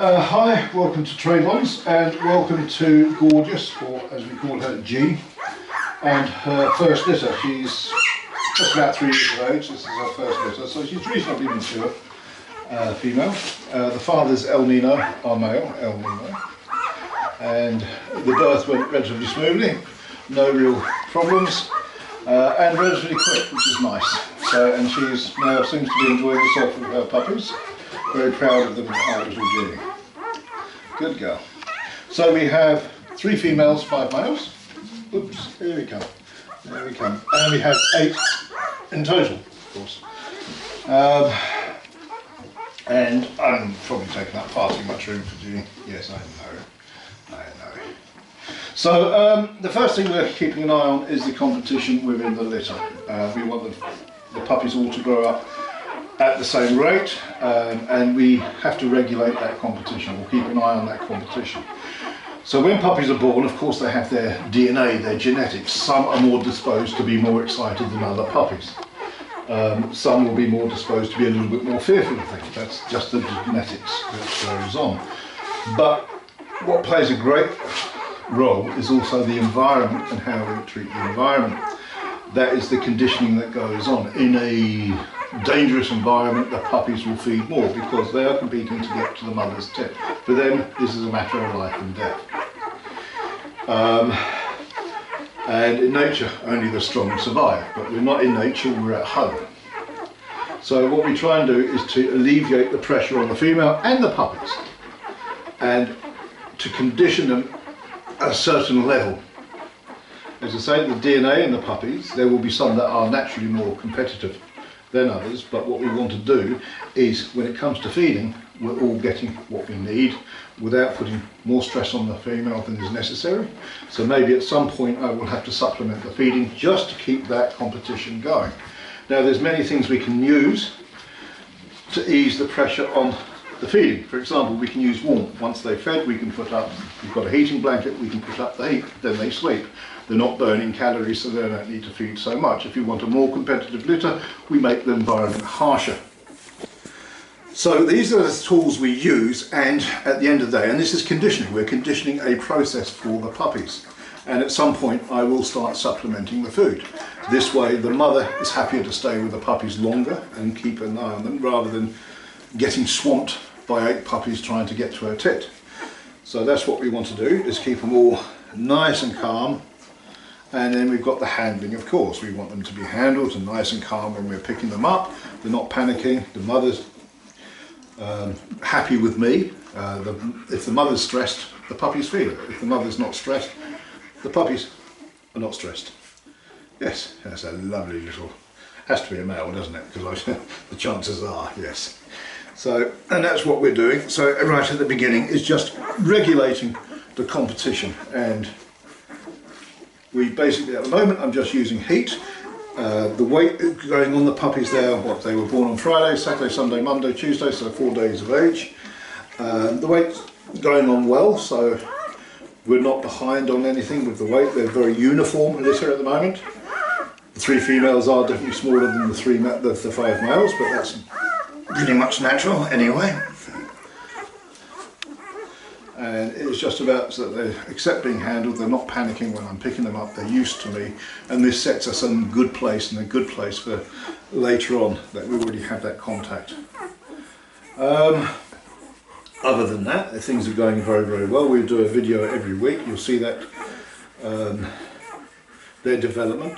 Hi, welcome to Trebons and welcome to Gorgeous, or as we call her, G, and her first litter. She's just about 3 years of age. This is her first litter, so she's reasonably mature female. The father's Nino, our male, Nino, and the birth went relatively smoothly, no real problems, and relatively quick, which is nice. So, and she's now seems to be enjoying herself with her puppies. Very proud of them, our little G. Good girl. So we have 3 females, 5 males. Oops, here we come. There we come. And we have 8 in total, of course. And I'm probably taking up far too much room for G. Yes, I know. So the first thing we're keeping an eye on is the competition within the litter. We want the puppies all to grow up at the same rate, and we have to regulate that competition. We'll keep an eye on that competition. So when puppies are born, of course, they have their DNA, their genetics. Some are more disposed to be more excited than other puppies. Some will be more disposed to be a little bit more fearful of things. That's just the genetics that goes on. But what plays a great role is also the environment and how we treat the environment. That is the conditioning that goes on. In a dangerous environment, the puppies will feed more because they are competing to get to the mother's tip. For them, this is a matter of life and death. And in nature, only the strong survive, but we're not in nature, we're at home. So what we try and do is to alleviate the pressure on the female and the puppies, and to condition them at a certain level. As I say, the DNA in the puppies, there will be some that are naturally more competitive than others, but what we want to do is, when it comes to feeding, we're all getting what we need without putting more stress on the female than is necessary. So maybe at some point I will have to supplement the feeding just to keep that competition going. Now there's many things we can use to ease the pressure on the feeding. For example, we can use warmth. Once they're fed, we can put up, we've got a heating blanket, we can put up the heat, then they sleep. They're not burning calories, so they don't need to feed so much. If you want a more competitive litter, we make the environment harsher. So these are the tools we use, and at the end of the day, and this is conditioning, we're conditioning a process for the puppies. And at some point I will start supplementing the food. This way the mother is happier to stay with the puppies longer and keep an eye on them, rather than getting swamped by 8 puppies trying to get to her tit. So that's what we want to do, is keep them all nice and calm. And then we've got the handling, of course. We want them to be handled and nice and calm when we're picking them up. They're not panicking. The mother's happy with me. If the mother's stressed, the puppies feel it. If the mother's not stressed, the puppies are not stressed. Yes, that's a lovely little, has to be a male, doesn't it? Because the chances are, yes. So, and that's what we're doing. So right at the beginning is just regulating the competition, and we basically, at the moment, I'm just using heat. The weight going on the puppies there, what, they were born on Friday, Saturday, Sunday, Monday, Tuesday, so 4 days of age. The weight's going on well, so we're not behind on anything with the weight. They're very uniform litter at the moment. The 3 females are definitely smaller than the 5 males, but that's pretty much natural anyway. And it's just about so that they accept being handled, they're not panicking when I'm picking them up, they're used to me, and this sets us in a good place, for later on, that we already have that contact. Other than that, things are going very, very well. We do a video every week, you'll see that their development.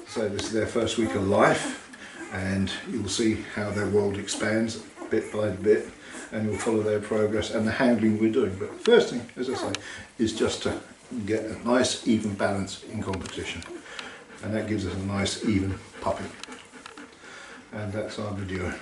So this is their first week of life, and you'll see how their world expands bit by bit, and you'll follow their progress and the handling we're doing. But the first thing, as I say, is just to get a nice even balance in competition, and that gives us a nice even puppy. And that's our video.